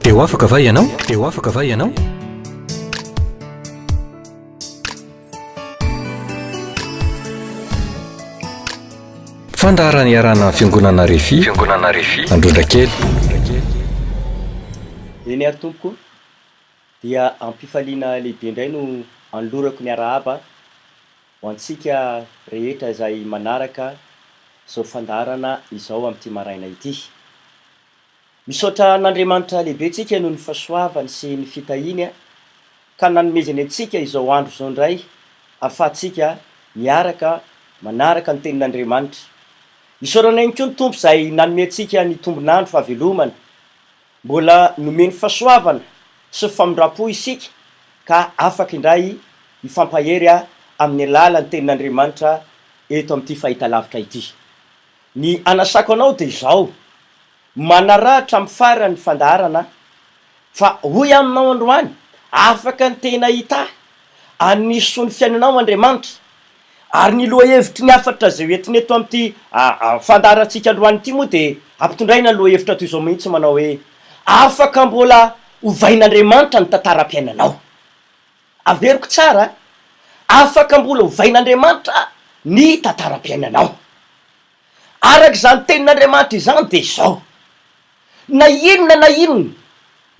Teo afaka va ianao? Teo afaka va ianao? Fandarana iarana fiangonana Refi Androndra kely. Eny ary tompoko dia ampifaliana lehibe indray no anolorako miarahaba ho antsika rehetra izay manaraka izao fandarana izao amin'ity maraina ity. Misaotra n'Andriamanitra lehibe tsika noho ny fahasoavany sy ny fitahiny ka nanomezany antsika izao andro izao indray ahafahantsika miaraka manaraka ny tenin'Andriamanitra. Isaoranay koa ny tompo izay nanome antsika ny tombonandro fahavelomana, mbola nomeny fahasoavana sy famindrapo isika ka afaka indray hifampahery amin'ny alalan'ny tenin'Andriamanitra eto amin'ity fahitalavitra ity. Ny anasako anao dia izao, manarahatra amin'ny farany fandarana fa hoy aminao androany afaka ny tena hita aniso ny fiainanao Andriamanitra. Ary ny lohahevitry ny afatra zay hoentiny eto amin'ity fandarantsika androany ity moa dia ampitondraina ny lohahevitra toy izao mihitsy manao hoe afaka mbola hovain'Andriamanitra ny tantaram-piainanao. Averiko tsara, afaka mbola hovain'Andriamanitra ny tantaram-piainanao. Araka izany tenin'Andriamanitra izany dia izao, na inona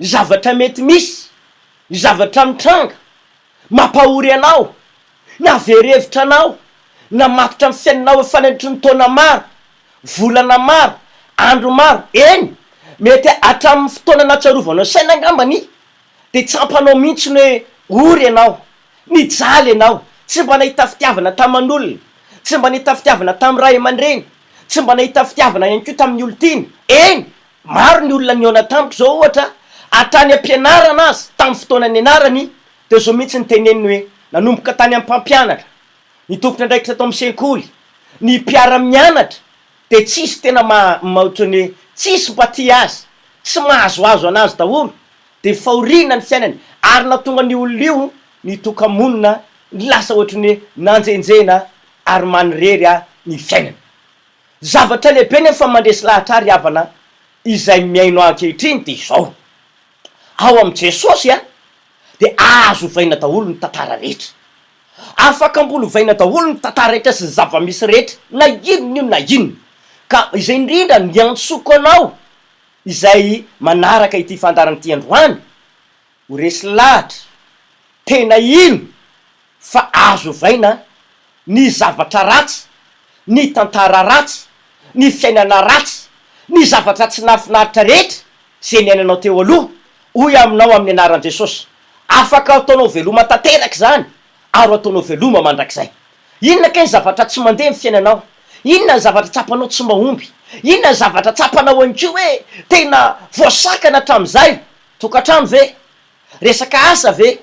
zavatra mety misy, zavatra mitranga mampahory anao, na verevitra anao, na matotra amin'ny fiainanao fanendritry ny taona maro, volana maro, andro maro, eny mety hatramin'ny fotoana natsarovanao saina angambany dia tsampanao mihitsy ny hoe ory ianao, nijaly ianao, tsy mba nahita fitiavana taman'olona, tsy mba nahita fitiavana tamin'ny ray aman-dreny, tsy mba nahita fitiavana ihany koa tamin'ny olon-tiana. Eny, maro ny olona niona tamiko zao ohatra hatrany am-pianarana azy tamin'ny fotoana ny anarany dia zao mihitsy ny teneniny hoe nanomboka tany amin'ny mpampianatra, ny tompotra ndraikitra tao amin'ny sekoly, ny mpiara-mianatra dia tsisy tena mahotra ny tsisy mpaty azy, tsy mahazoazo anazy daholo dia fahoriana ny fiainany. Ary nahatonga ny olona io ny tokamonina ny lasa ohatra ny nanjenjena ary manirery ny fiainany. Zavatra lehibe nefa mandresy lahatra ary havana izay miaino ankehitriny dia izao, ao amin'i Jesosy dia azo hovaina daholo ny tantara rehetra, afaka mbola hovaina daholo ny tantara rehetra sy ny zava-misy rehetra, na inona na inona. Ka izay indrindra ny antsoko anao izay manaraka ity fandarana ity androany ho resy lahatra tena ino fa azo hovaina ny zavatra ratsy, ny tantara ratsy, ny fiainana ratsy, ny zavatra tsy nahafinaritra rehetra zay niainanao teo aloha. Hoy aminao amin'ny anaran'i Jesosy, afaka ataonao veloma tanteraka izany ary ataonao veloma mandrakizay. Inona kay ny zavatra tsy mandeha ny fiainanao? Inona ny zavatra tsapanao tsy mahomby? Inona ny zavatra tsapanao anko hoe tena voasakana hatramin'izay? Tokantrano ve? Resaka asa ve?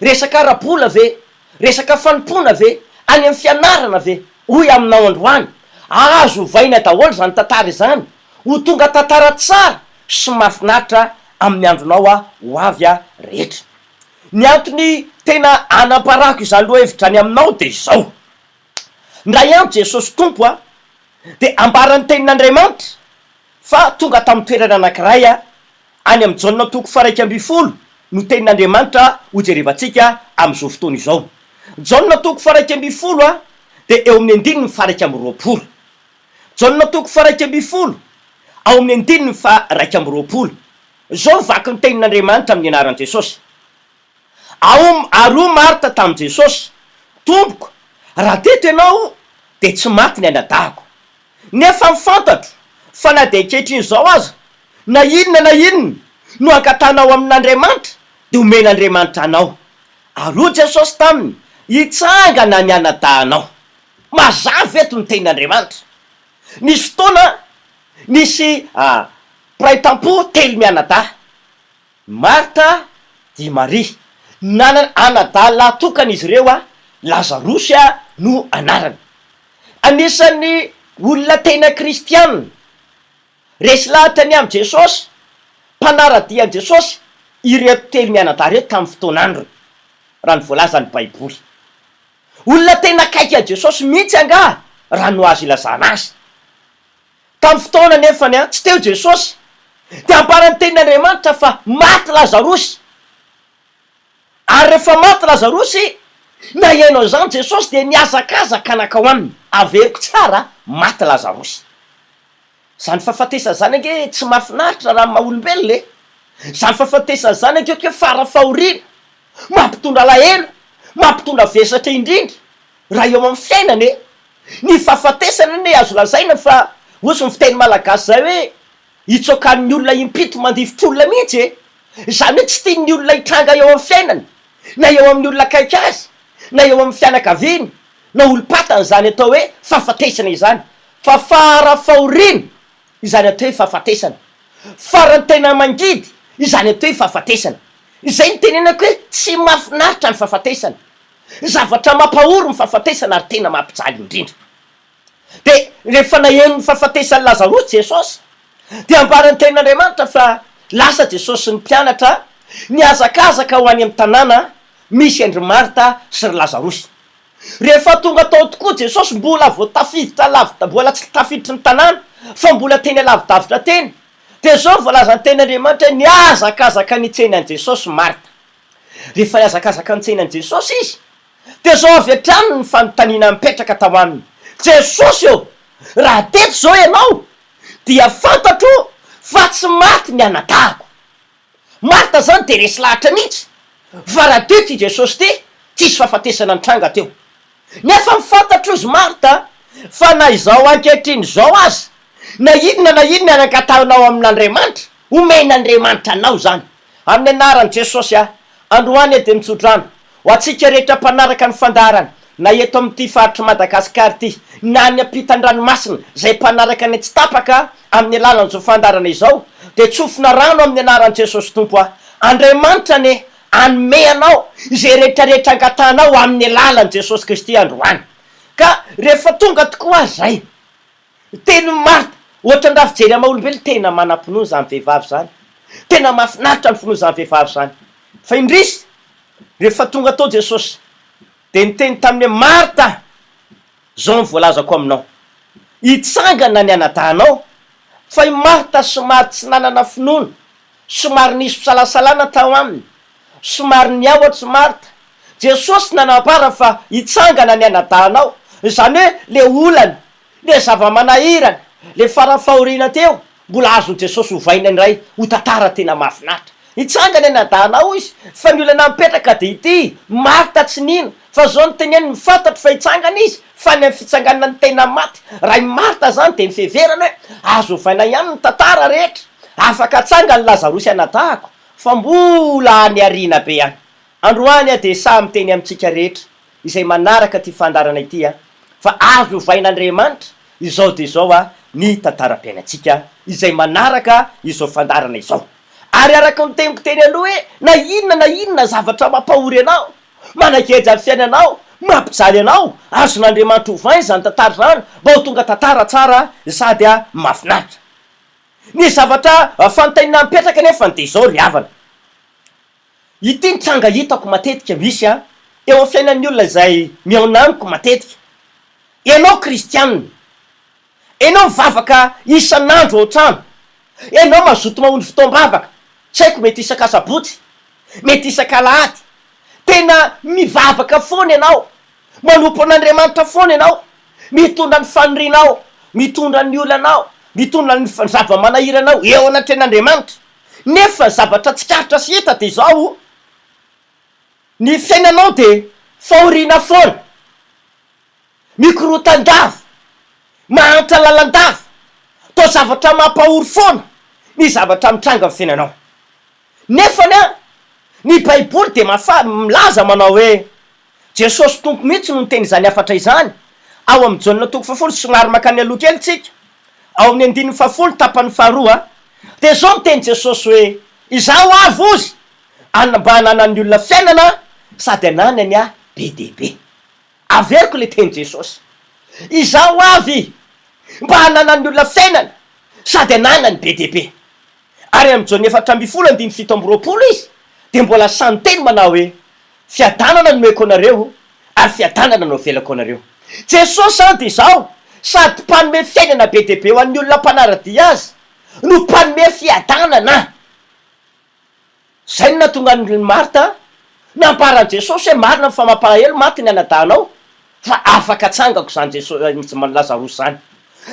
Resaka ara-bola ve? Resaka fanompona ve? Any amin'ny fianarana ve? Hoy aminao androany, azo hovaina daholo zany tantara izany ho tonga tantara tsara sy mahafinaritra amin'ny andronao ho avy rehetra. Ny antony tena anamparako izany lohahevitra any aminao dia izao, ndray amiko Jesosy tompo dia ambarany tenin'Andriamanitra fa tonga tamin'ny toerana anankiray any amin'ny Jaona toko 1:20 no tenin'Andriamanitra ho jerevantsika amin'izao fotoana izao. Jaona toko 1:20 dia eo amin'ny 9:20. Jaona toko 1:20 ao amin'ny 9:20. Zao vaky ny tenin'Andriamanitra amin'ny anaran'i Jesosy. Aroa Marta tamin'i Jesosy, tompoko, raha teto ianao dia tsy maty ny anadahako. Nefa mifantatro fa na dia ankehitriny izao aza na inona no ankatanao amin'Andriamanitra dia omen'Andriamanitra anao. Aroa Jesosy taminy hitsangana ny anadahanao. Mazava eto ny tenin'Andriamanitra. Nisy fotoana nisy mpiray tampo telo mianadahy, Marta dia Maria, anadahy lahy tokana izy ireo Lazarosy no anarany. Anisan'ny olona tena kristianina, resy lahatra ny amin'i Jesosy, mpanaradian'i Jesosy ireto telo mianadahy reto tamin'ny fotoan'androny raha ny voalaza ny Baiboly. Olona tena akaiky a Jesosy mihitsy anga raha no azo ilazana azy. Tamin'ny fotoana nefany tsy teo Jesosy de amparany tenin'Andriamanitra fa maty Lazarosy. Ary rehefa maty Lazarosy, na ianao zany Jesosy de niazakazaka nakao aminy, averiko tsara maty Lazarosy. Zany fahafatesana zany ange tsy mahafinaritra raha maha-olombelona e. Zany fahafatesana zany ange fara fahoriana, mampitondra alahelo, mampitondra vesatra indrindra raha eo amin'ny fiainana e. Ny fahafatesana ne azo lazaina fa ohatsy ny fiteny malagasy zay hoe itsokan'ny olona impito mandifotr'olona mihitsy e. Zany hoe tsy tian'ny olona hitranga eo amin'ny fiainana, na eo amin'ny olona akaiky azy, na eo amin'ny fianakaviany, na olom-patana, zany atao hoe fahafatesana izany. Fa fara fahoriana izany atao hoe fahafatesana, farany tena mangidy izany atao hoe fahafatesana. Izay ny tenenako hoe tsy mahafinaritra ny fahafatesana, zavatra mampahoro ny fahafatesana ary tena mampijaly indrindra. De rehefa naheno ny fahafatesan'ny Lazarosy Jesosy, de ambarany tenin'Andriamanitra fa lasa Jesosy sy ny mpianatra niazakazaka ho any amin'ny tanàna misy Andry Marta sy ry Lazarosy. Rehefa tonga tao tokoa Jesosy, mbola vao tafiditra lavitra, mbola tsy tafiditry ny tanàna fa mbola teny alavidavitra teny, de zao voalazany tenin'Andriamanitra niazakazaka nitsena an' Jesosy Marta. Rehefa niazakazaka nitsena an' Jesosy izy, de zao avy hatrany ny fanontaniana mipetraka tao aminy. Jesosy eo, raha teto zao ianao dia fantatro fa tsy maty ny anadahako. Marta zany de resy lahatra mihitsy, fa raha teto i Jesosy ty tsisy fahafatesana nitranga teo. Nefa mifantatro izy Marta fa na izao ankehitriny zao azy, na inona anangatanao amin'Andriamanitra, omen'Andriamanitra anao zany. Amin'ny anaran'i Jesosy androany de mitsodrano ho atsika rehetra mpanaraka ny fandarana, na eto amin'ity faritry Madagasikara ty, na ny ampitan-dranomasina zay mpanaraka ny tsy tapaka amin'ny alalan'izao fandarana izao, de tsofina rano amin'ny anaran'i Jesosy Tompo Andriamanitra ne anome anao zay rehetrarehetra angatanao amin'ny alalan'i Jesosy Kristy androany. Ka rehefa tonga tokoa zay, teny Marta, ohatra ndraha fijery amaha-olombelo, tena manam-pinoa zany vehivavy zany, tena mahafinaritra ny finoa zany vehivavy zany. Fa indrisy rehefa tonga tao Jesosy de niteny tamin'ny Marta, zao ny voalazako aminao, hitsangana ny anadahanao. Fa i Marta somary tsy nanana finoana, somary nisy fisalasalana tao aminy, somary niaotsy Marta. Jesosy nanabara fa hitsangana ny anadahanao, zany hoe le olana, le zava-manahirana, le farafahoriana teo, mbola azon Jesosy hovaina indray ho tantara tena mahafinaritra. Hitsangana ny anadahanao izy, fa ny olana mipetraka de ity Marta tsy nino, fa zao ny teneny mifantatro fa hitsangana izy, fa ny amin'ny fitsanganana ny tena maty. Raha i Marta zany de mifiheverana hoe azo hovaina ihany ny tantara rehetra, afaka tsangany Lazarosy anadahako, fa mbola any ariana be any. Androany de samy teny amintsika rehetra izay manaraka ty fandarana ity fa azo hovain'Andriamanitra izao de zao ny tantaram-piainantsika izay manaraka izao fandarana izao. Ary araka ny teniko teny aloha hoe na inona zavatra mampahory anao, manakeja ny fiainanao, mampijaly anao, azon'Andriamanitra hovainy zany tantara zany mba ho tonga tantara tsara sady mahafinaritra. Ny zavatra fanontaniana mipetraka nefa de zao ry havana. Ity tranga hitako matetika misy eo amin'ny fiainan'ny olona zay miaonaniko matetika. Ianao kristianina, ianao mivavaka isan'andro ao trano, ianao mazoto mahondro fotoam-bavaka, tsy haiko mety isaka sabotsy, mety isaka alahady, tena mivavaka foana ianao, manompo an'Andriamanitra foana ianao, mitondra ny fanirianao, mitondra ny olanao, mitondra ny zava-manahiranao eo anatren'Andriamanitra. Nefa zavatra tsikaritra sy hita de zao, ny fiainanao de fahoriana foana, mikorotan-dava, mahantra lalan-dava, to zavatra mampahory foana ny zavatra mitranga amin'ny fiainanao. Nefany ny Baiboly de milaza manao hoe Jesosy Tompo mihitsy no niteny izany afatra izany ao amin'ny Jaonina 10 somary makany aloha kely tsika, ao amin'ny 9 tapany faharoa de zao niteny Jesosy hoe izaho avy ozy mba hananany olona fiainana sady ananany be dehibe. Averiko le teny Jesosy, izaho avy mba hananany olona fiainana sady ananany be dehibe. Ary amin'ny Jaonina 4:17 izy de mbola samy teny manao hoe fiadanana nomeko anareo ary fiadanana no velako anareo. Jesosy de zao sady mpanome fiainana be dehibe ho an'ny olona mpanaradia azy, no mpanome fiadanana. Zay no natonga ny Marta namparan Jesosy hoe marina ny famapahelo maty ny anadanao fa afaka atsangako zany Jesosy Lazarosy zany,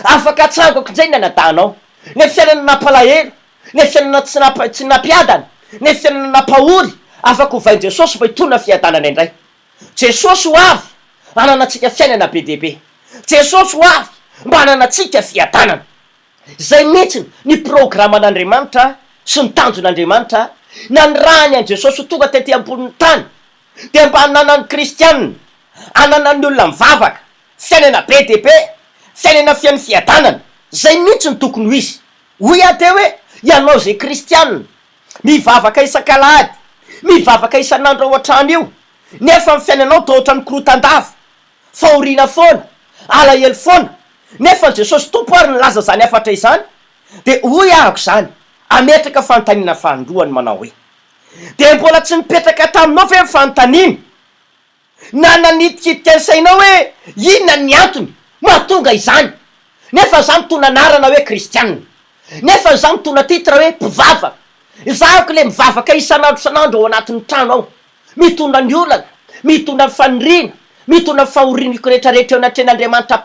afaka atsangako zay ny anadanao. Ny fiainana nampalahelo, ny fiainana tsy nampiadana, ny fiainana nampahory, afaka hovain Jesosy mba hitona fiadanana indray. Jesosy ho avy ananatsika fiainana be dehibe, Jesosy ho avy mba ananatsika fiadanana. Zay mihitsy ny programan'Andriamanitra sy ny tanjon'Andriamanitra na ny rahany an Jesosy ho tonga tety ambonin'ny tany de mba hananany kristianina, hananany olona mivavaka fiainana be dehibe, fiainana fiain'ny fiadanana. Zay mihitsy ny tokony ho izy. Hoy aho teo hoe ianao zay kristianina mivavaka isan-kalahady, mivavaka isan'andro ao an-trano io, nefa ny fiainanao toa ohatran'ny korotandava, fahoriana foana, alahelo foana, nefa Jesosy tompo ary nilaza zany afatra izany. De hoy ahako zany, ametraka fanontaniana fahandroany manao hoe de mbola tsy mipetraka taminao ve fanontaniana na nanitikitika ny sainao hoe inona ny antony mahatonga izany, nefa za mitona anarana hoe kristianina, nefa za mitona titra hoe mpivavaka, zahako le mivavaka isan'andro isan'andro ao anatin'ny trano ao, mitondra ny olana, mitondra ny faniriana, mitondra ny fahoriniko rehetrarehetra eo anatren'Andriamanitra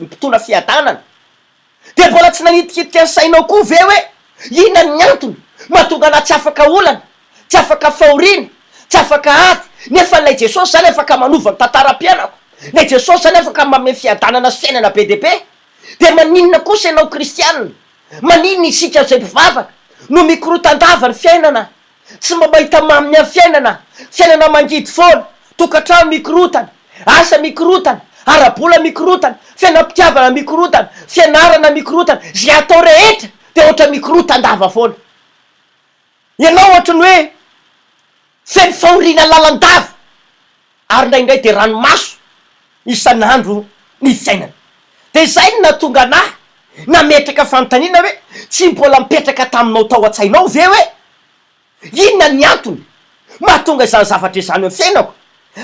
mpitondra fiadanana. De mbola tsy nanitikitika ny sainao koa ve hoe inona ny antony mahatonga na tsy afaka olana, tsy afaka fahoriana, tsy afaka ady, nefa lay Jesosy zany afaka manova ny tantaram-piainako, lay Jesosy zany afaka manome fiadanana sy fiainana be dehibe. De maninona kosa ianao kristianina, maninona isika zay mpivavaka no mikorotan-dava ny fiainana, tsy mba mahita maminy amin'ny fiainana mangidy foana, tokantrano mikorotana, asa mikorotana, arabola mikorotana, fiainam-pitiavana mikorotana, fianarana mikorotana, zay atao rehetra de ohatra mikorotan-dava foana. Ianao ohatrany hoe feno fahoriana lalan-dava ary indraindray de ranomaso isan'andro ny fiainana. De zay no natonga anahy nametraka fanontaniana hoe tsy mbola mipetraka taminao tao an-tsainao ve hoe inona ny antony mahatonga izany zavatra izany amin'ny fiainako,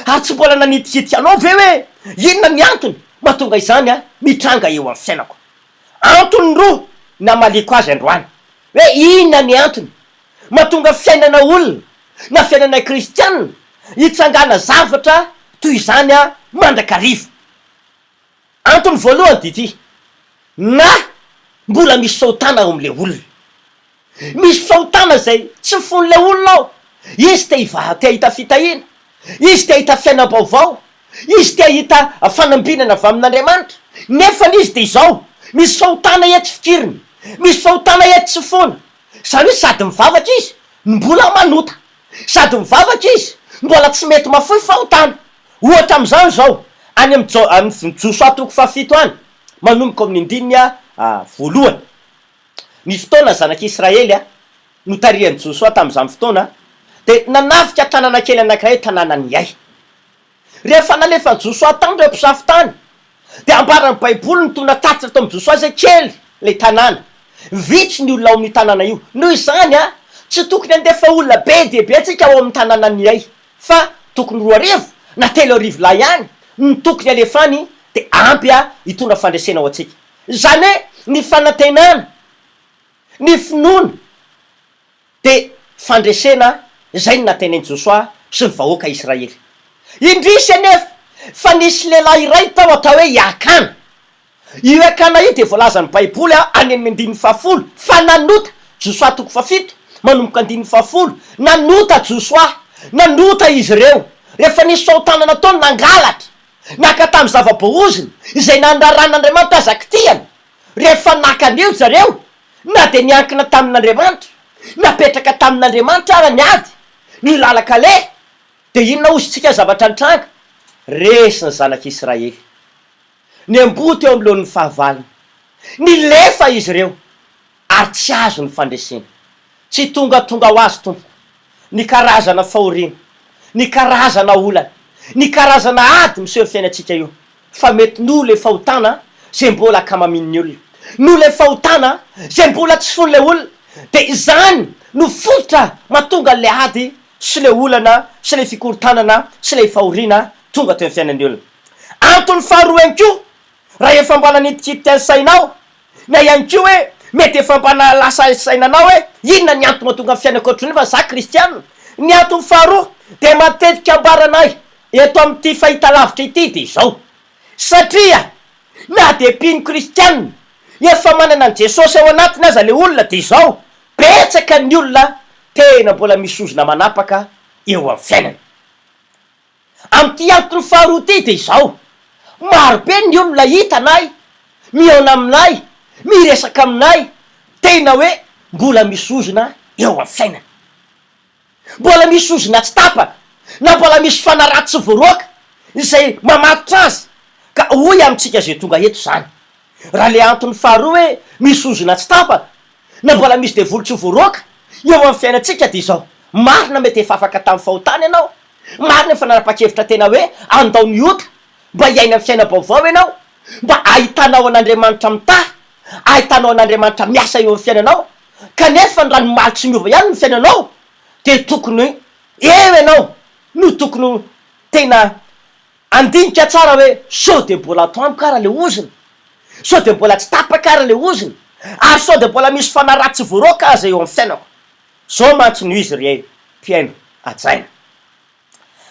ary tsy mbola nanitikitika anao ve hoe inona ny antony mahatonga izany mitranga eo amin'ny fiainako. Antony roa na maliko azy androany hoe inona ny antony mahatonga fiainana olona na fiainana kristianina hitsangana zavatra toy izany mandrakariva. Antony voalohany dity, na mbola misy fahotana ao am'le olona, misy fahotana zay tsy fon'le olona ao, izy te hita fitahina, izy te hita fiainam-baovao, izy te hita fanambinana avy amin'Andriamanitra, nefa izy de izao misy fahotana etsy fikiriny, misy fahotana etsy sy foana. Zany hoe sady mivavaka izy mbola manota, sady mivavaka izy mbola tsy mety mafoy fahotana. Ohatra am'izany zao any amin'ny Josoa toko fahafito any manomboka amin'ny 1 ny fotoana zanak'Israely no tarihan'ny Josoa tam'izany fotoana de nanafika tanàna kely anankiray tanànany Ai. Rehefa nalefa Josoa tany reo mpisafy tany de ambaran'ny baiboly nitona tatitra tao amin'ny Josoa zay kely le tanàna, vitsy ny olona ao amin'ny tanàna io. Noho izany tsy tokony andefa olona be dehibe tsika ao amin'ny tanànany Ai, fa tokony 2 arivo na 3 arivo lahy ihany ny tokony alefany de ampy hitondra fandresena ao atsika. Zany hoe ny fanantenana, ny finoana de fandresena zay ny natenainy Josoa sy ny vahoaka Israely. Indrisy anefa fa nisy lehilahy iray tao atao hoe Iakana. Io Iakana io de voalazan'ny baiboly any amin'ny 10 fa nanota Josoa toko fahafito manomboka 10 nanota Josoa, nanota izy ireo. Rehefa nisy fahotana nataony nangalatra, naka tamin'ny zava-boahoziny izay nandaran'Andriamanitra azakitiany. Rehefa nakan'io zareo na de niankina tamin'Andriamanitra, napetraka tamin'Andriamanitra ara niady ny lalaka le, de inona ozytsika zavatra nitranga? Resy ny zanak'Israely ny amboty eo am'lohan'ny fahavaliny, nilefa izy ireo ary tsy azo ny fandresena. Tsy tongatonga ho azy tompo ny karazana fahoriana, ny karazana olana, ny karazana ady miseho fiainantsika io, fa mety no le fahotana zay mbola akamamin'ny olona, no le fahotana zay mbola tsy fon'le olona, de zany no fototra mahatonga le ady sy le olana sy le fikorotanana sy le fahoriana tonga teo amin'ny fiainan'ny olona. Antony faharoa ihany koa raha efa mbola nitikitika ny sainao na ihany koa hoe mety efa mpana lasa sainanao hoe inona ny antony mahatonga ny fiainakotrany fa za kristianina. Ny antony faharoa de matetika ambaranay eto amin'ity fahita lavitra ity de zao, satria na de mpino kristianina efa manana ny Jesosy ao anatiny aza le olona de zao betsaka ny olona tena mbola misozona manapaka eo amin'ny fiainana. Amin'ity antony faharoa ty de zao, marobe ny olona hitanay mihaona aminay miresaka aminay tena hoe mbola misozona eo amin'ny fiainana, mbola misozona tsy tapaka na mbola misy fanaraty tsy voaroaka izay mamatotra azy ka hoy amintsika zay tonga eto zany. Raha le antony faharoa hoe misozona tsy tapaka na mbola misy devolo tsy voaroaka eo amin'ny fiainantsika de zao, marina mety efa afaka tamin'ny fahotany ianao, marina efa nanapa-kevitra tena hoe andao ny ota mba hiaina amin'ny fiaina-baovao ianao, mba ahitanao an'Andriamanitra mitahy, ahitanao an'Andriamanitra miasa eo amin'ny fiainanao, kanefa ny ranomaly tsy miova ihany ny fiainanao de tokony eo ianao no tokony tena andinika tsara hoe sao de mbola atoamiko karaha le oziny, sao de mbola tsy tapaka karaha le oziny, ary sao de mbola misy fanaraty tsy voaroaka aza eo amin'ny fiainako. Zao mantsy no izy re mpiaino ajaina.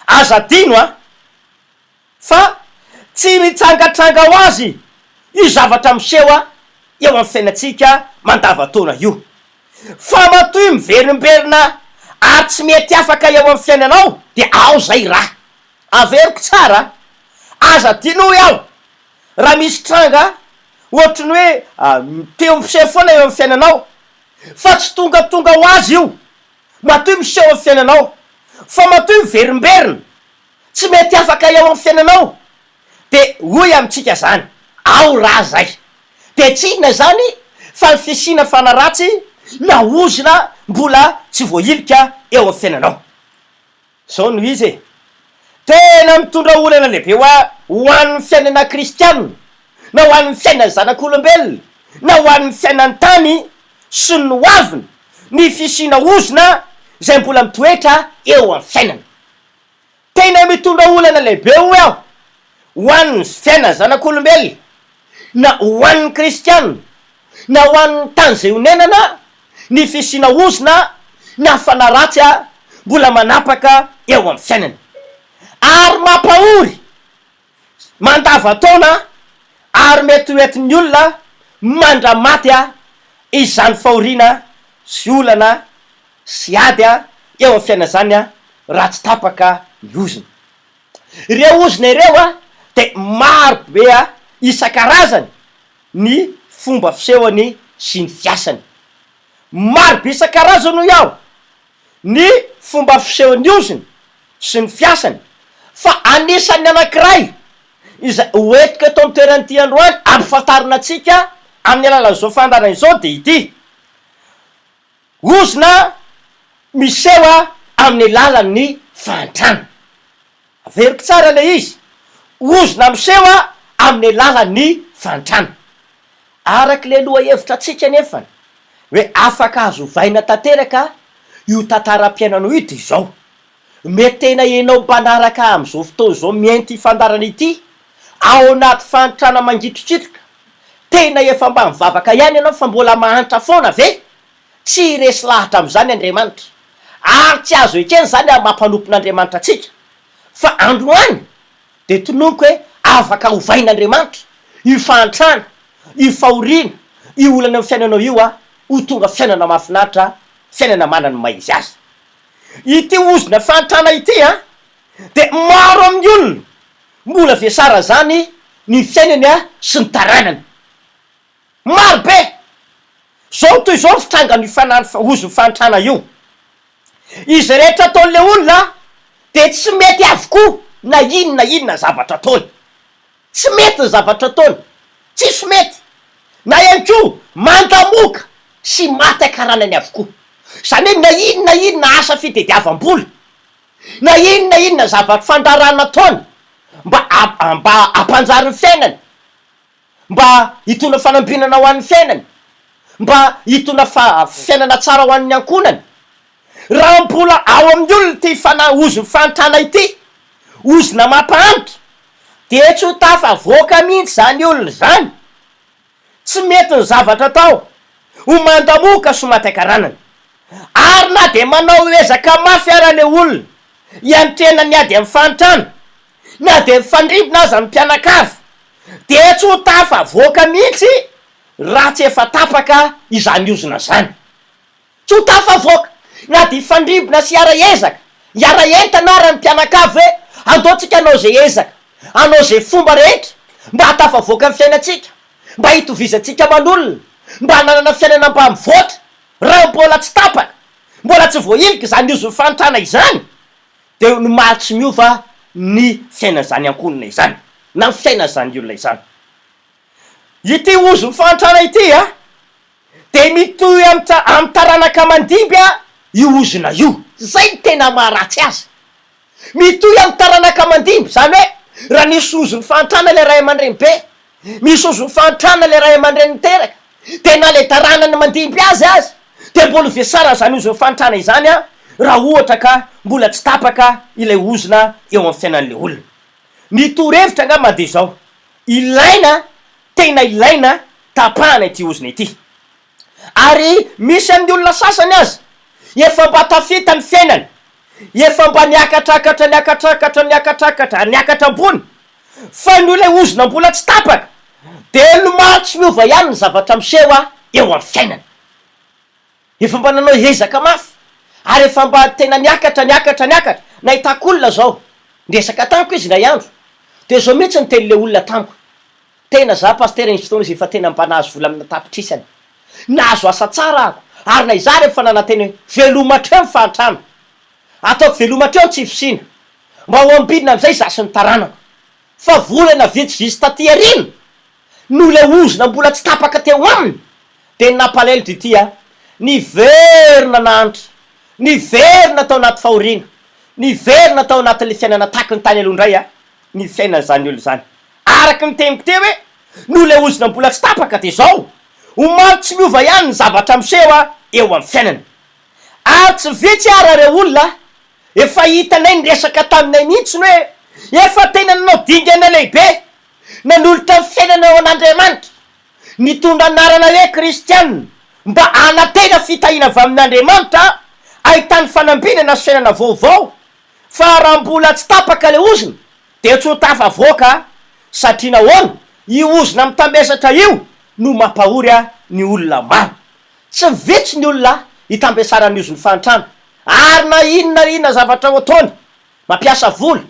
Aza dino a fa tsy mitsangatranga ho azy io zavatra miseho eo amin'ny fiainatsika mandavataona io, fa matoy miverimberina ary tsy mety afaka eo amin'ny fiainanao de ao zay raha averiko tsara. Aza dino iaho raha misy tranga ohatrany hoe teo miseho foana eo amin'ny fiainanao fa tsy tongatonga ho azy io, matoy miseho amin'ny fiainanao fa matoy miverimberina tsy mety afaka eo amin'ny fiainanao de hoy amintsika zany ao raha zay, de tsy inona zany fa ny fisina fanaratsy na ozina mbola tsy voailika eo amin'ny fiainanao. Zao no izy e, tena mitondra olana lehibe ho an'ny fiainana kristianina na ho an'ny fiainany zanak'olombelona na ho an'ny fiainany tany sy ny hoaviny ny fisina ozina zay mbola mitoetra eo amin'ny fiainana. Tena mitondra olana lehibe ho aho ho an'ny fiainany zanak'olombelona na ho an'ny kristianina na ho an'ny tany zay honenana ny fisina ozina na fanaratsy mbola manapaka eo amin'ny fiainana. Ary mampahory mandavataona ary mety hoentin'ny olona mandramaty izany fahoriana sy olana sy ady eo amin'ny fiaina zany raha tsy tapaka ny ozina. Ireo ozina ireo de maro be isan-karazany ny fomba fisehony sy ny fiasany, maro be isan-karazany hoy aho ny fomba fisehony ozina sy ny fiasany, fa anisan'ny anankiray izay hoetika eto amin'ny toeran'ity androany ampifantarina atsika amin'ny alalan'izao fandarana izao de ity ozina miseho amin'ny lalan'ny fantrana. Averiko tsara le izy, ozina miseho amin'ny lalan'ny fantrana. Araka le loha hevitra atsika nefa hoe afaka azovaina tanteraka io tantaram-piainanao io de zao, mety tena ianao mpanaraka am'izao fotoana zao mienty fandarana ity ao anaty fantrana mangitrokitroka, tena efa mba mivavaka ihany ianao fa mbola mahantra foana ve? Tsy resy lahatra am'izany Andriamanitra, ary tsy azo ekeny zany mampanopin'Andriamanitra atsika, fa androany de tonoiko hoe afaka hovain'Andriamanitra io fantrana, io fahoriana, io olana amin'ny fiainanao io ho tonga fiainana mahafinaritra, fiainana manana maizy azy. Ity ozina fantrana ity de maro amin'ny olona mbola vesara zany ny fiainany sy ny taranany, maro be. Zao toy zao fitranga ny oziny fantrana io, izy rehetra ataon'le olona de tsy mety avokoa na inona zavatra ataony, tsy mety ny zavatra ataony, tsisy mety, na ihany ko mandamoka sy maty akaranany avokoa. Zany hoe na inona asa fitediavam-bola, na inona zavatra fandarana ataony mba ampanjary ny fiainany, mba hitona fanambinana ho an'ny fiainany, mba hitona fiainana tsara ho an'ny ankonany, raha mbola ao amin'ny olona ty oziny fantrana ity, ozina mampahantra, de tsy ho tafavoaka mihitsy zany olona zany. Tsy mety ny zavatra atao ho mandamoka somatakaranana ary na de manao ezaka mafy arale olona iantrena ny ady amin'ny fanontana na de mifandribona aza ny mpianakavy de tsy ho tafavoaka mihitsy raha tsy efa tapaka izany ozona zany, tsy ho tafavoaka na de ifandribona sy ara-ezaka iara-entana ara ny mpianakavy hoe andaotsika anao zay ezaka, anao zay fomba rehetra mba hatafavoaka amin'ny fiainatsika, mba hitovizatsika man'olona, mba hananana fiainana mba mivoatra raha mbola tsy tapaka, mbola tsy voailika zany ozony fanontana izany de no maha tsy miova ny fiainan'izany ankonina izany na ny fiainan'izany olona izany. Ity ozony fanontana ity a de mitohy amin'ny taranaka mandimby a io ozona io, zay ny tena maharatsy azy. Mitohy amin'ny taranaka mandimby zany hoe raha nisy ozony fanontana le ray aman-dreny be, misy ozony fanontana le ray aman-dreny miteraka, de na le taranany mandimby azy de mbola vesara zany ozony fanontana izany a raha ohatra ka mbola tsy tapaka ilay ozona eo amin'ny fiainan'le olona. Ny toro-hevitra angamba de zao, ilaina, tena ilaina tapahana ity ozona ity. Ary misy amin'ny olona sasany azy efa mba tafita ny fiainany, efa mba niakatra ambony fa no ilay ozona mbola tsy tapaka de lomaro tsy miova ihany ny zavatra miseho eo amin'ny fiainany. Efa mba nanao ezaka mafy ary efa mba tena niakatra nahitako olona zao ndresaka tamiko izy na iandro de zao mihitsy ny teny le olona tamiko, tena za pasteur nisy fotoana izy efa tena mba nahazo vola amina tapitrisany, nahazo asa tsara ako ary na iza rehefa nananteny velomatreo ny fahantrano, ataoko velomatreo tsy hifisina mba ho ambidina am'izay za sy ny taranako, fa volana vitsivitsy taty arina no le ozona mbola tsy tapaka teo aminy de nampalelo dity a niverina n'andro, niverina tao anaty fahoriana, niverina tao anatin'le fiainana taky ny tany aloha indray a ny fiainan'izany olo zany. Araky ny teniko teo hoe no le ozona mbola tsy tapaka de zao omaro tsy miova ihany ny zavatra miseho eo amin'ny fiainana. Ary tsy vitsy ara re olona efa hitanay nyresaka taminay mihitsy hoe efa tena nanao dingana lehibe nanolotra ny fiainana ao an'Andriamanitra, nitondra anarana hoe kristianina mba anatena fitahina avy amin'Andriamanitra, ahitany fanambinana sy fiainana vaovao, fa raha mbola tsy tapaka le ozona de tsy ho tafavoaka satria nahoana io ozona mitambesatra io no mampahory ny olona maro. Tsy vitsy ny olona hitambesara ny ozony fanontana ary na inona zavatra ho ataony, mampiasa vola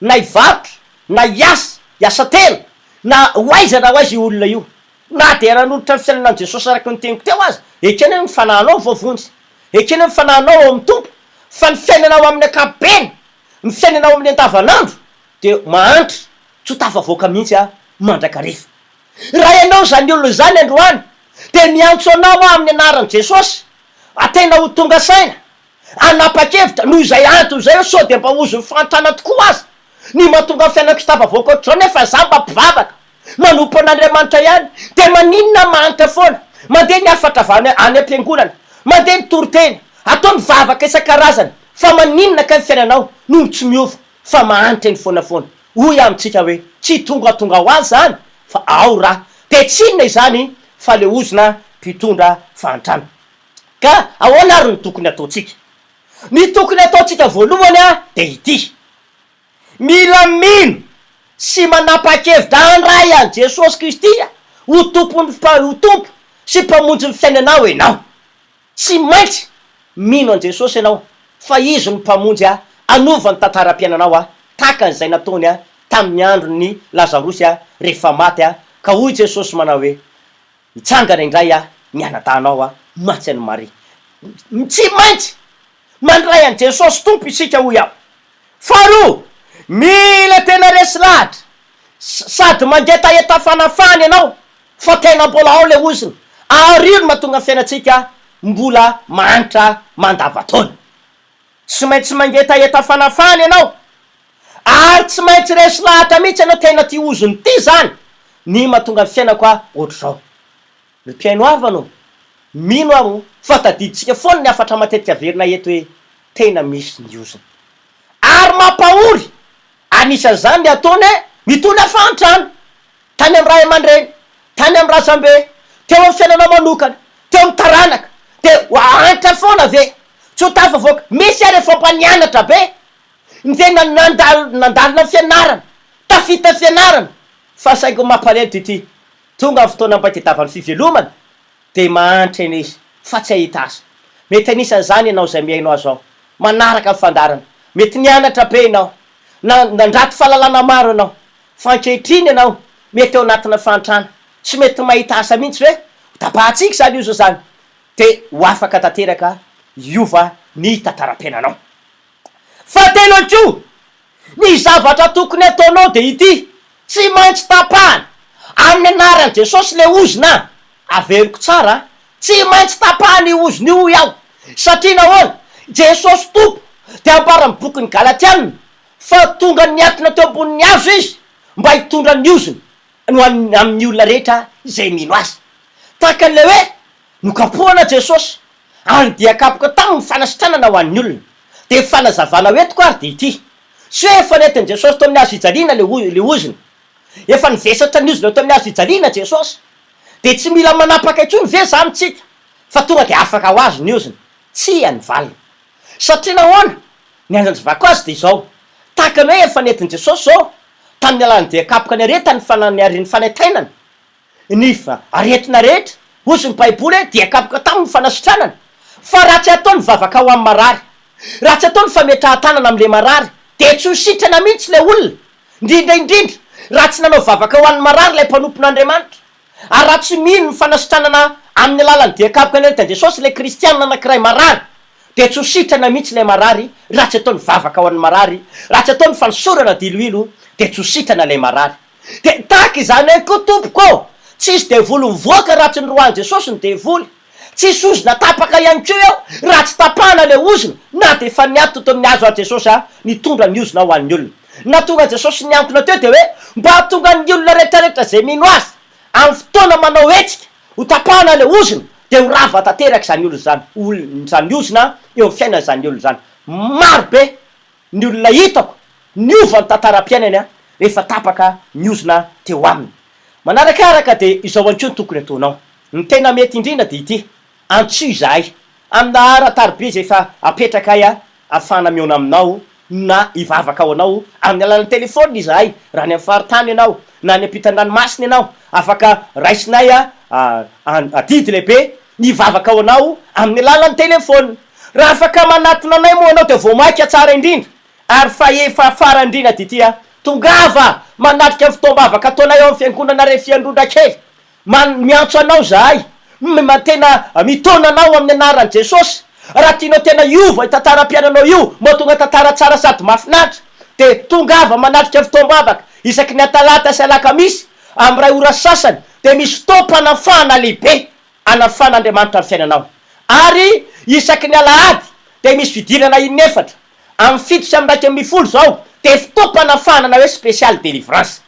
na hivarotra na hiasa tena na hoaizana ho azy io olona io, na de nanolotra ny fiainanan'i Jesosy araky ny teniko teo azy, ekeny hoe mifanahanao vovonjy, ekeny hoe mifanahanao ao amin'ny tompo, fa ny fiainanao amin'ny ankapobeny, ny fiainanao amin'ny andavanandro de mahantra tsy ho tafavoaka mihitsy mandrakariva. Raha ianao zany olona zany androany de miantso anao amin'ny anaran'i Jesosy, atena ho tonga saina anapa-kevitra noho izay antony zay hoe sao de mba ozony fanontana tokoa azy, ny mahatonga ny fiainako tsy tafavoaka ohatr'izao nefa za mba mpivavaka manompo an'Andriamanitra ihany de maninona mahantra foana, mandeha niafatra avy any am-piangonana, mandeha nitoroteny, atao mivavaka isan-karazany, fa maninona ka ny fiainanao no tsy miova fa mahantra eny foanafoana. Hoy amintsika hoe tsy tongatonga ho azy zany fa ao raha de tsinona izany fa le ozona mpitondra fahantrana. Ka ahoana ary ny tokony ataotsika? Ny tokony ataotsika voalohany de ity: mila mino sy manapa-kevitra handray an' Jesosy Kristy ho tompo sy mpamonjy ny fiainanao ianao. Tsy maintsy mino an' Jesosy ianao fa izy ny mpamonjy anova ny tantaram-piainanao taka an'izay nataony tamin'ny andron'ny Lazarosy rehefa maty ka hoy Jesosy manao hoe hitsangana indray ny anadanao matsy any Maria. Tsy maintsy mandray an' Jesosy tompo isika hoy aho. Faharoa, mila tena resy lahatra sady mangeta eta fanafany ianao fa tena mbola ao le oziny ary io no mahatonga ny fiainatsika mbola mahantra mandavataona. Tsy maintsy mangeta eta fanafany ianao ary tsy maintsy resy lahatra mihitsy ianao tena ty ozony ty zany ny mahatonga ny fiainako ohatr'izao. Ry mpiaino avanao, mino aho fa tadiditsika foana ny afatra matetika verina eto hoe tena misy ny ozony ary mampahory. Anisan'izany ny ataony mitondra fahantrana tany amin'ny ray aman-dreny, tany amin'ny razambe, teo amin'ny fiainana manokana, teo eo amy taranaka de antra foana ave tsy ho tafavoaka misy ary efa mpanianatra be nzena nandalina fianarana tafita fianarana fa saingo mampalento ity tonga amin'ny fotoana mpaitadiavany fivelomana de mahantra eny izy fa tsy ahita azy mety anisan'ny zany ianao zay miainao azo ao manaraka amin'ny fandarana mety nianatra be ianao nandraty fahalalana maro ianao fa ankehitriny ianao mety eo anatina fantrana tsy mety mahita asa mihitsy hoe tapahatsika zany io zao zany de ho afaka tanteraka iova ny tantaram-piainanao fa telo anko ny zavatra tokony ataonao de ity tsy maintsy tapahana amin'ny anaran' Jesosy le ozina averiko tsara tsy maintsy tapahana i oziny io iaho satria nahoana Jesosy tompo de amparany bokyny Galatianina fa tonga niatona teo ambonin'ny azo izy mba hitondra ny oziny no amin'ny olona rehetra zay mino azy takan'le hoe nokapohana Jesosy ary dia kapoka taminy fanasitranana ho an'ny olona de fanazavana hoetiko ary de ity sy hoe efa nentin' Jesosy to amin'ny azo ijaliana le oziny efa nivesatra ny oziny to amin'ny azo ijaliana Jesosy de tsy mila manapaka intsony ve zany tsika fa tonga de afaka ho azo ny oziny tsy any valina satria nahoana ny anjanjivako azy de izao takany hoe efa nentin' Jesosy zao tamin'ny alany de kapoka ny aretany fananiariny fanaitainana nifa aretina rehetra oziny baiboly hoe dia kapoka taminy fanasitranana fa raha tsy ataony vavaka ho amin'ny marary raha tsy ataony fametrahan-tanana am'le marary de tsy ho sitrana mihitsy le olona indrindraindrindra raha tsy nanao vavaka ho an'ny marary lay mpanompon'Andriamanitra ary raha tsy mino ny fanasitranana amin'ny alalany dia kapoka ny aretan' Jesosy le kristianina anankiray marary de tsy ho sitrana mihitsy le marary raha tsy ataony vavaka ho an'ny marary raha tsy ataony fanosorana diloilo de tsy ho sitrana le marary de tahaky izany hoe ko tompoko tsisy devoly mivoaka raha tsy nyroany Jesosy ny devoly tsisy ozina tapaka ihany ko eo raha tsy tapahana le ozina na de efa niato to amin'ny azo a Jesosy nitondra ny ozina ho an'ny olona na tonga Jesosy niankona teo de hoe mba tonga ny olona rehetrarehetra zay mino azy amin'ny fotoana manao hetsika ho tapahana le ozina de ho rava tanteraka zany olona zany zany ozina eo amin'ny fiainana zany olona zany maro be ny olona hitako niova ny tantaram-piainany rehefa tapaka ny ozina teo aminy manarakaraka de izao anko ny tokony ataonao ny tena mety indrindra de ity antsoy zahay amina aratarobe zay efa apetraka ay afana miona aminao na ivavaka ao anao amin'ny alalan'ny telefôny izahay raha ny amin'ny faritany ianao na ny ampitan-dranomasina ianao afaka raisinay adidy lehibe nivavaka ao anao amin'ny alalan'ny telefôny raha afaka manatona anay moa anao de voamaika tsara indrindra ary fa efa fara indrindra de ity tongava manatrika fitombavaka ataonay eo amin'ny fiangonana refiandrondra kely miantso anao zahay tena mitona anao amin'ny anaran'i Jesosy raha tianao tena iova tantaram-piainanao io mo tonga tantara tsara sady mafinatra de tongava manatrika fitombavaka isaky ny atalata sy alakamisy amin'ny ray ora sasany de misy fotoam-panafahana lehibe anafan'Andriamanitra ny fiainanao ary isaky ny alahady de misy fidirana inefatra amin'ny fito sy amin'ny raiky amin'ny folo zao de fotoam-panafahana na hoe spécial délivrance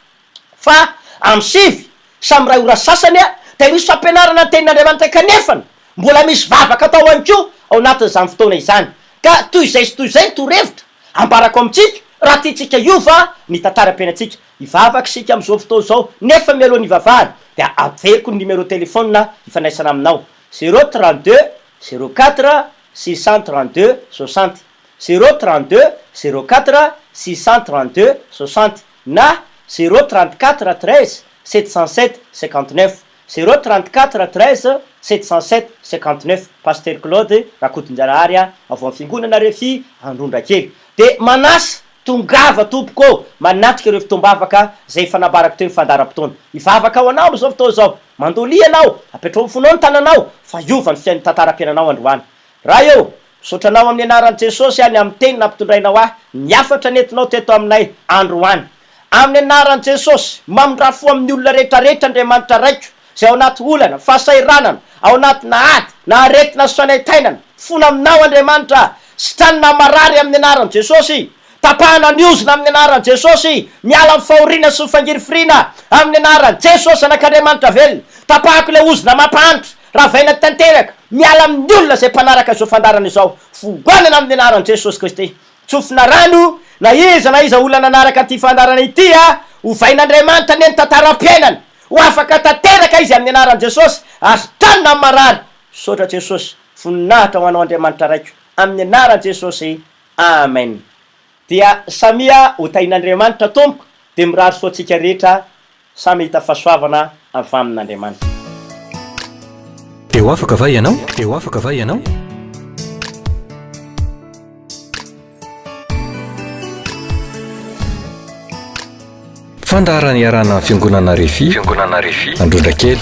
fa amin'ny sivy samy ray ora sasany de misy fampianarana tenin'Andriamanitra kanefana mbola misy vavaka atao any ko ao anatin'izany fotoana izany ka toy izay sy toy izay torevitra ambarako amitsika raha tiatsika iova ny tantaram-piainatsika ivavaka sika am'izao fotoana zao nefa mialohan'ny ivavahana de averiko ny numéro telefôna ifandraisana aminao 032 04 632 60 032 04 632 60 na 034 13 707 59 034 13 707 59 Pasteur Claude Rakotonjanahary avy amin'ny fiangonana Refy Androndrakely de manasa tongava tompoko manatrika ireo fitombavaka zay fanabarako teo fandaram-potoana ivavaka ao anao am'izao fotoana zao mandolia anao apetrao fonao ny tananao fa iova ny fiain'ny tantaram-piainanao androany raha eo sotranao amin'ny anaran'i Jesosy any amin'ny teny nampitondrainao niafatra nentinao teto aminay androany amin'ny anaran'i Jesosy mamindrafo amin'ny olona rehetrarehetra Andriamanitra raiko zay ao anaty olana fasairanana ao anaty naady na aretina sy fanaitainana fona aminao Andriamanitra sitranina marary amin'ny anaran'i Jesosy tapahana ny ozina amin'ny anaran'i Jesosy miala amin'ny fahoriana sy fangirifirina amin'ny anaran'i Jesosy anak'Andriamanitra velona tapahako le ozina mampahantitra raha vaina tanteraka miala amin'ny olona zay mpanaraka zao fandarana izao foanana amin'ny anaran'i Jesosy Kristy tsofina rano na iza olana anaraka ty fandarana ity ho vain'Andriamanitra ny tantara-piainana ho afaka tanteraka izy amin'ny anaran'i Jesosy azo tanina marary sotra Jesosy voninahitra ho anao Andriamanitra raiko amin'ny anaran Jesosy, amen. Dia samia ho tain'Andriamanitra tompoko de mirary soatsika rehetra samy hita fahasoavana avy amin'Andriamanitra. Teo afaka va ianao? Teo afaka va ianao? Fandaharana iarana fiangonana Refi, Androndrakely.